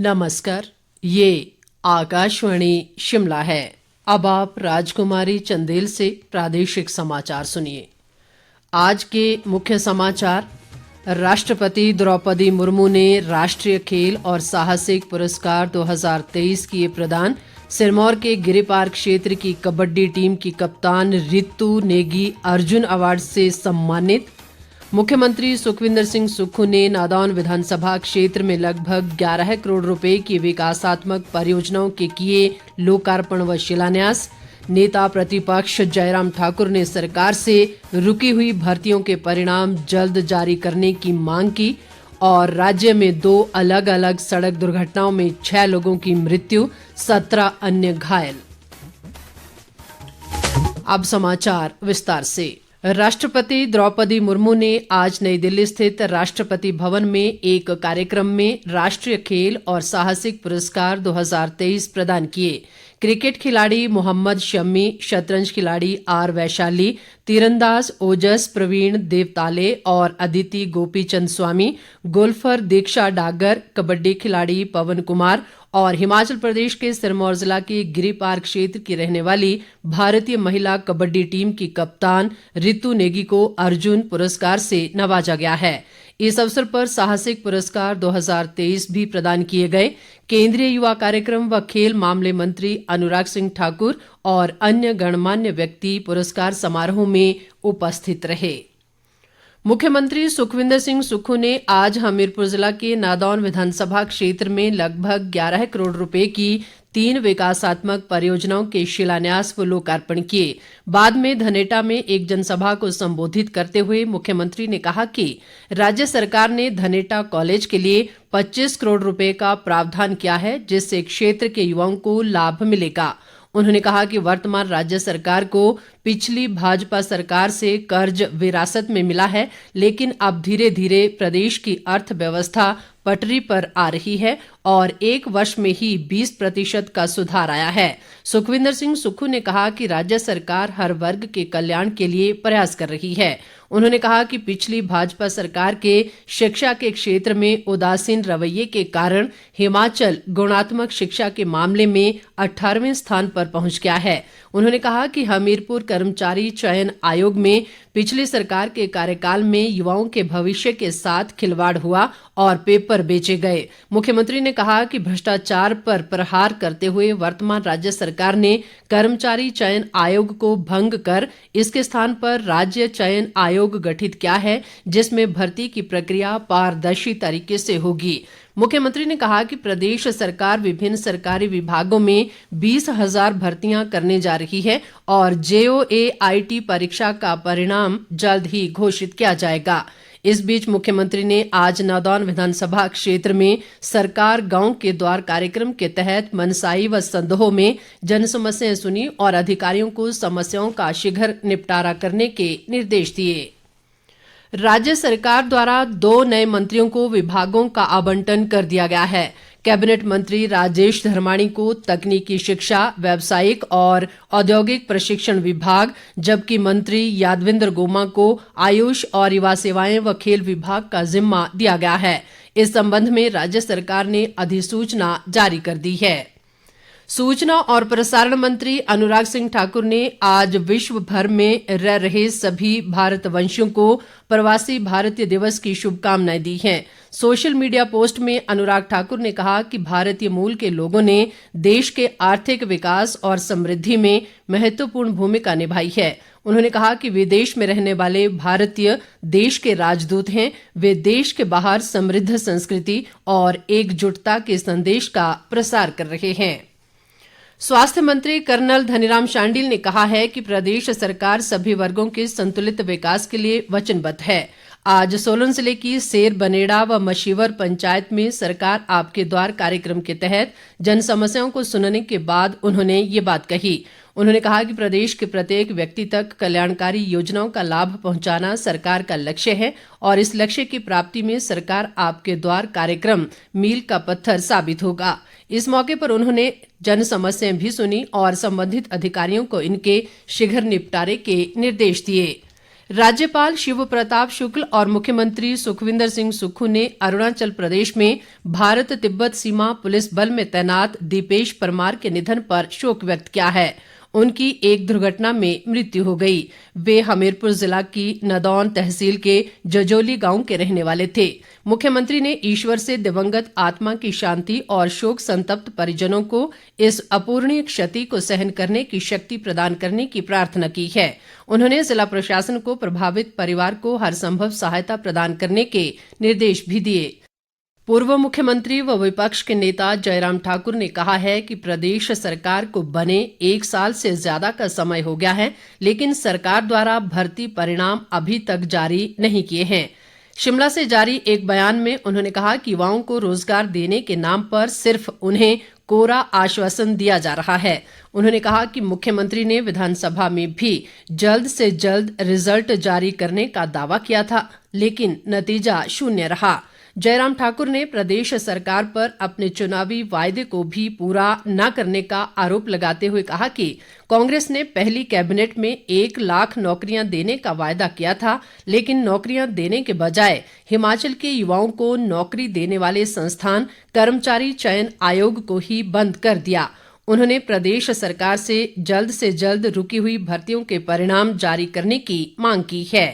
नमस्कार, ये आकाशवाणी शिमला है। अब आप राजकुमारी चंदेल से प्रादेशिक समाचार सुनिए। आज के मुख्य समाचार। राष्ट्रपति द्रौपदी मुर्मू ने राष्ट्रीय खेल और साहसिक पुरस्कार 2023 किए प्रदान। सिरमौर के गिरिपार क्षेत्र की कबड्डी टीम की कप्तान रितु नेगी अर्जुन अवार्ड से सम्मानित। मुख्यमंत्री सुखविंदर सिंह सुक्खू ने नादौन विधानसभा क्षेत्र में लगभग 11 करोड़ रुपए की विकासात्मक परियोजनाओं के किए लोकार्पण व शिलान्यास। नेता प्रतिपक्ष जयराम ठाकुर ने सरकार से रुकी हुई भर्तियों के परिणाम जल्द जारी करने की मांग की। और राज्य में 2 अलग अलग सड़क दुर्घटनाओं में 6 लोगों की मृत्यु, 17 अन्य घायल। अब समाचार विस्तार से। राष्ट्रपति द्रौपदी मुर्मू ने आज नई दिल्ली स्थित राष्ट्रपति भवन में एक कार्यक्रम में राष्ट्रीय खेल और साहसिक पुरस्कार 2023 प्रदान किए। क्रिकेट खिलाड़ी मोहम्मद शमी, शतरंज खिलाड़ी आर वैशाली, तीरंदाज ओजस प्रवीण देवताले और अदिति गोपीचंद स्वामी, गोल्फर दीक्षा डागर, कबड्डी खिलाड़ी पवन कुमार और हिमाचल प्रदेश के सिरमौर जिला के गिरिपार क्षेत्र की रहने वाली भारतीय महिला कबड्डी टीम की कप्तान रितु नेगी को अर्जुन पुरस्कार से नवाजा गया है। इस अवसर पर साहसिक पुरस्कार 2023 भी प्रदान किए गए। केंद्रीय युवा कार्यक्रम व खेल मामले मंत्री अनुराग सिंह ठाकुर और अन्य गणमान्य व्यक्ति पुरस्कार समारोह में उपस्थित रहे। मुख्यमंत्री सुखविंदर सिंह सुक्खू ने आज हमीरपुर जिला के नादौन विधानसभा क्षेत्र में लगभग 11 करोड़ रुपए की 3 विकासात्मक परियोजनाओं के शिलान्यास व लोकार्पण किए। बाद में धनेटा में एक जनसभा को संबोधित करते हुए मुख्यमंत्री ने कहा कि राज्य सरकार ने धनेटा कॉलेज के लिए 25 करोड़ रुपए का प्रावधान किया है, जिससे क्षेत्र के युवाओं को लाभ मिलेगा। उन्होंने कहा कि वर्तमान राज्य सरकार को पिछली भाजपा सरकार से कर्ज विरासत में मिला है, लेकिन अब धीरे धीरे प्रदेश की अर्थव्यवस्था पटरी पर आ रही है और 1 वर्ष में ही 20% का सुधार आया है। सुखविंदर सिंह सुक्खू ने कहा कि राज्य सरकार हर वर्ग के कल्याण के लिए प्रयास कर रही है। उन्होंने कहा कि पिछली भाजपा सरकार के शिक्षा के क्षेत्र में उदासीन रवैये के कारण हिमाचल गुणात्मक शिक्षा के मामले में 18वें स्थान पर पहुंच गया है। उन्होंने कहा कि हमीरपुर कर्मचारी चयन आयोग में पिछली सरकार के कार्यकाल में युवाओं के भविष्य के साथ खिलवाड़ हुआ और पेपर बेचे गए। मुख्यमंत्री ने कहा कि भ्रष्टाचार पर प्रहार करते हुए वर्तमान राज्य सरकार ने कर्मचारी चयन आयोग को भंग कर इसके स्थान पर राज्य चयन आयोग गठित किया है, जिसमें भर्ती की प्रक्रिया पारदर्शी तरीके से होगी। मुख्यमंत्री ने कहा कि प्रदेश सरकार विभिन्न सरकारी विभागों में 20,000 भर्तियां करने जा रही है और JOAIT परीक्षा का परिणाम जल्द ही घोषित किया जाएगा। इस बीच मुख्यमंत्री ने आज नादौन विधानसभा क्षेत्र में सरकार गांव के द्वार कार्यक्रम के तहत मनसाई व संदोह में जन समस्याएं सुनी और अधिकारियों को समस्याओं का शीघ्र निपटारा करने के निर्देश दिए। राज्य सरकार द्वारा 2 नए मंत्रियों को विभागों का आवंटन कर दिया गया है। कैबिनेट मंत्री राजेश धर्माणी को तकनीकी शिक्षा, व्यावसायिक और औद्योगिक प्रशिक्षण विभाग, जबकि मंत्री यादविंद्र गोमा को आयुष और युवा सेवाएं व खेल विभाग का जिम्मा दिया गया है। इस संबंध में राज्य सरकार ने अधिसूचना जारी कर दी है। सूचना और प्रसारण मंत्री अनुराग सिंह ठाकुर ने आज विश्व भर में रह रहे सभी भारतवंशियों को प्रवासी भारतीय दिवस की शुभकामनाएं दी हैं। सोशल मीडिया पोस्ट में अनुराग ठाकुर ने कहा कि भारतीय मूल के लोगों ने देश के आर्थिक विकास और समृद्धि में महत्वपूर्ण भूमिका निभाई है। उन्होंने कहा कि विदेश में रहने वाले भारतीय देश के राजदूत हैं। वे देश के बाहर समृद्ध संस्कृति और एकजुटता के संदेश का प्रसार कर रहे हैं। स्वास्थ्य मंत्री कर्नल धनीराम शांडिल ने कहा है कि प्रदेश सरकार सभी वर्गों के संतुलित विकास के लिए वचनबद्ध है। आज सोलन जिले की सेर बनेड़ा व मशीवर पंचायत में सरकार आपके द्वार कार्यक्रम के तहत जन समस्याओं को सुनने के बाद उन्होंने ये बात कही। उन्होंने कहा कि प्रदेश के प्रत्येक व्यक्ति तक कल्याणकारी योजनाओं का लाभ पहुंचाना सरकार का लक्ष्य है और इस लक्ष्य की प्राप्ति में सरकार आपके द्वार कार्यक्रम मील का पत्थर साबित होगा। इस मौके पर उन्होंने जन समस्याएं भी सुनी और संबंधित अधिकारियों को इनके शीघ्र निपटारे के निर्देश दिए। राज्यपाल शिव प्रताप शुक्ल और मुख्यमंत्री सुखविंदर सिंह सुक्खू ने अरुणाचल प्रदेश में भारत तिब्बत सीमा पुलिस बल में तैनात दीपेश परमार के निधन पर शोक व्यक्त किया है। उनकी एक दुर्घटना में मृत्यु हो गई। वे हमीरपुर जिला की नदौन तहसील के जजोली गांव के रहने वाले थे। मुख्यमंत्री ने ईश्वर से दिवंगत आत्मा की शांति और शोक संतप्त परिजनों को इस अपूर्णीय क्षति को सहन करने की शक्ति प्रदान करने की प्रार्थना की है। उन्होंने जिला प्रशासन को प्रभावित परिवार को हर संभव सहायता प्रदान करने के निर्देश भी दिए। पूर्व मुख्यमंत्री व विपक्ष के नेता जयराम ठाकुर ने कहा है कि प्रदेश सरकार को बने 1 साल से ज्यादा का समय हो गया है, लेकिन सरकार द्वारा भर्ती परिणाम अभी तक जारी नहीं किए हैं। शिमला से जारी एक बयान में उन्होंने कहा कि युवाओं को रोजगार देने के नाम पर सिर्फ उन्हें कोरा आश्वासन दिया जा रहा है। उन्होंने कहा कि मुख्यमंत्री ने विधानसभा में भी जल्द से जल्द रिजल्ट जारी करने का दावा किया था, लेकिन नतीजा शून्य रहा। जयराम ठाकुर ने प्रदेश सरकार पर अपने चुनावी वायदे को भी पूरा न करने का आरोप लगाते हुए कहा कि कांग्रेस ने पहली कैबिनेट में 1 लाख नौकरियां देने का वायदा किया था, लेकिन नौकरियां देने के बजाय हिमाचल के युवाओं को नौकरी देने वाले संस्थान कर्मचारी चयन आयोग को ही बंद कर दिया। उन्होंने प्रदेश सरकार से जल्द रुकी हुई भर्तियों के परिणाम जारी करने की मांग की है।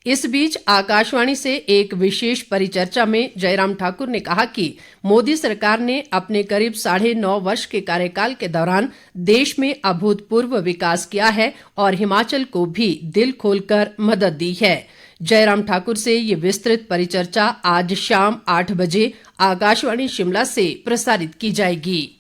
इस बीच आकाशवाणी से एक विशेष परिचर्चा में जयराम ठाकुर ने कहा कि मोदी सरकार ने अपने करीब 9.5 वर्ष के कार्यकाल के दौरान देश में अभूतपूर्व विकास किया है और हिमाचल को भी दिल खोलकर मदद दी है। जयराम ठाकुर से ये विस्तृत परिचर्चा आज शाम 8 बजे आकाशवाणी शिमला से प्रसारित की जाएगी।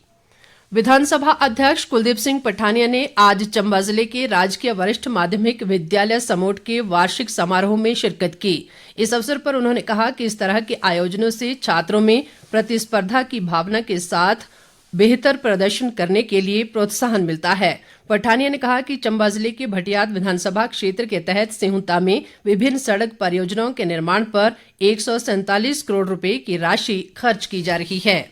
विधानसभा अध्यक्ष कुलदीप सिंह पठानिया ने आज चंबा जिले के राजकीय वरिष्ठ माध्यमिक विद्यालय समोट के वार्षिक समारोह में शिरकत की। इस अवसर पर उन्होंने कहा कि इस तरह के आयोजनों से छात्रों में प्रतिस्पर्धा की भावना के साथ बेहतर प्रदर्शन करने के लिए प्रोत्साहन मिलता है। पठानिया ने कहा कि चंबा जिले के भटियात विधानसभा क्षेत्र के तहत सिहुंता में विभिन्न सड़क परियोजनाओं के निर्माण पर 147 करोड़ रुपए की राशि खर्च की जा रही है।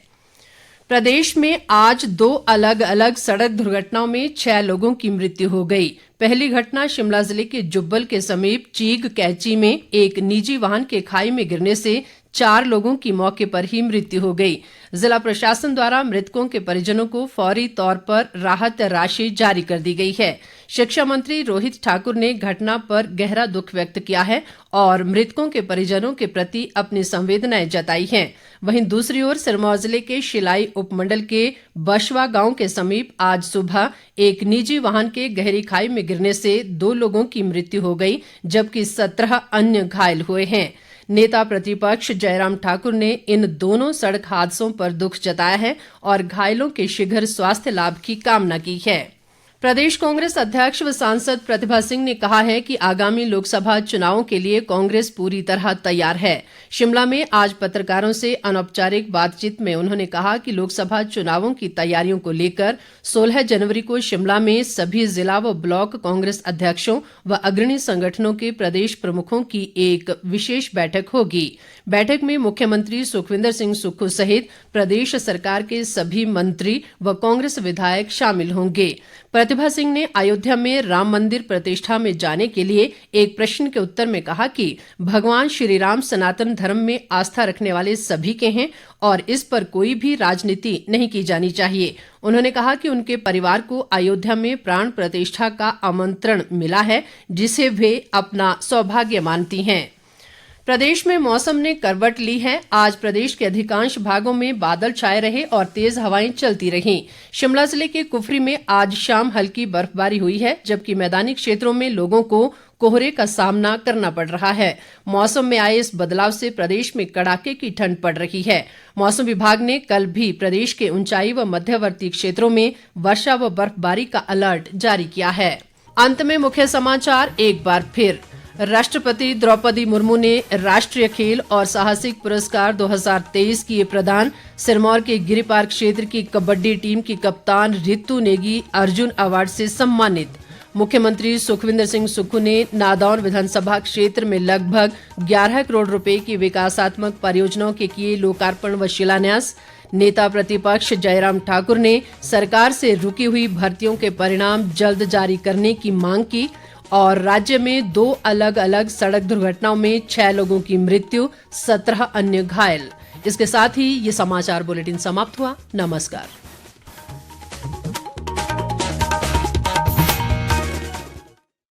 प्रदेश में आज 2 अलग अलग सड़क दुर्घटनाओं में 6 लोगों की मृत्यु हो गई। पहली घटना शिमला जिले के जुब्बल के समीप चीग कैची में एक निजी वाहन के खाई में गिरने से 4 लोगों की मौके पर ही मृत्यु हो गई। जिला प्रशासन द्वारा मृतकों के परिजनों को फौरी तौर पर राहत राशि जारी कर दी गई है। शिक्षा मंत्री रोहित ठाकुर ने घटना पर गहरा दुख व्यक्त किया है और मृतकों के परिजनों के प्रति अपनी संवेदनाएं जताई हैं। वहीं दूसरी ओर सिरमौर जिले के शिलाई उपमंडल के बशवा गांव के समीप आज सुबह एक निजी वाहन के गहरी खाई में गिरने से 2 लोगों की मृत्यु हो गई, जबकि 17 अन्य घायल हुए हैं। नेता प्रतिपक्ष जयराम ठाकुर ने इन दोनों सड़क हादसों पर दुख जताया है और घायलों के शीघ्र स्वास्थ्य लाभ की कामना की है। प्रदेश कांग्रेस अध्यक्ष व सांसद प्रतिभा सिंह ने कहा है कि आगामी लोकसभा चुनावों के लिए कांग्रेस पूरी तरह तैयार है। शिमला में आज पत्रकारों से अनौपचारिक बातचीत में उन्होंने कहा कि लोकसभा चुनावों की तैयारियों को लेकर 16 जनवरी को शिमला में सभी जिला व ब्लॉक कांग्रेस अध्यक्षों व अग्रणी संगठनों के प्रदेश प्रमुखों की एक विशेष बैठक होगी। बैठक में मुख्यमंत्री सुखविंदर सिंह सुक्खू सहित प्रदेश सरकार के सभी मंत्री व कांग्रेस विधायक शामिल होंगे। प्रतिभा सिंह ने अयोध्या में राम मंदिर प्रतिष्ठा में जाने के लिए एक प्रश्न के उत्तर में कहा कि भगवान श्री राम सनातन धर्म में आस्था रखने वाले सभी के हैं और इस पर कोई भी राजनीति नहीं की जानी चाहिए। उन्होंने कहा कि उनके परिवार को अयोध्या में प्राण प्रतिष्ठा का आमंत्रण मिला है, जिसे वे अपना सौभाग्य मानती हैं। प्रदेश में मौसम ने करवट ली है। आज प्रदेश के अधिकांश भागों में बादल छाए रहे और तेज हवाएं चलती रहीं। शिमला जिले के कुफरी में आज शाम हल्की बर्फबारी हुई है, जबकि मैदानी क्षेत्रों में लोगों को कोहरे का सामना करना पड़ रहा है। मौसम में आए इस बदलाव से प्रदेश में कड़ाके की ठंड पड़ रही है। मौसम विभाग ने कल भी प्रदेश के ऊंचाई व मध्यवर्ती क्षेत्रों में वर्षा व बर्फबारी का अलर्ट जारी किया है। अंत में मुख्य समाचार एक बार फिर। राष्ट्रपति द्रौपदी मुर्मू ने राष्ट्रीय खेल और साहसिक पुरस्कार 2023 किए प्रदान। सिरमौर के गिरिपार क्षेत्र की कबड्डी टीम की कप्तान रितु नेगी अर्जुन अवार्ड से सम्मानित। मुख्यमंत्री सुखविंदर सिंह सुक्खू ने नादौन विधानसभा क्षेत्र में लगभग 11 करोड़ रुपए की विकासात्मक परियोजनाओं के किए लोकार्पण व शिलान्यास। नेता प्रतिपक्ष जयराम ठाकुर ने सरकार से रुकी हुई भर्तियों के परिणाम जल्द जारी करने की मांग की। और राज्य में 2 अलग अलग सड़क दुर्घटनाओं में 6 लोगों की मृत्यु, 17 अन्य घायल। इसके साथ ही ये समाचार बुलेटिन समाप्त हुआ। नमस्कार।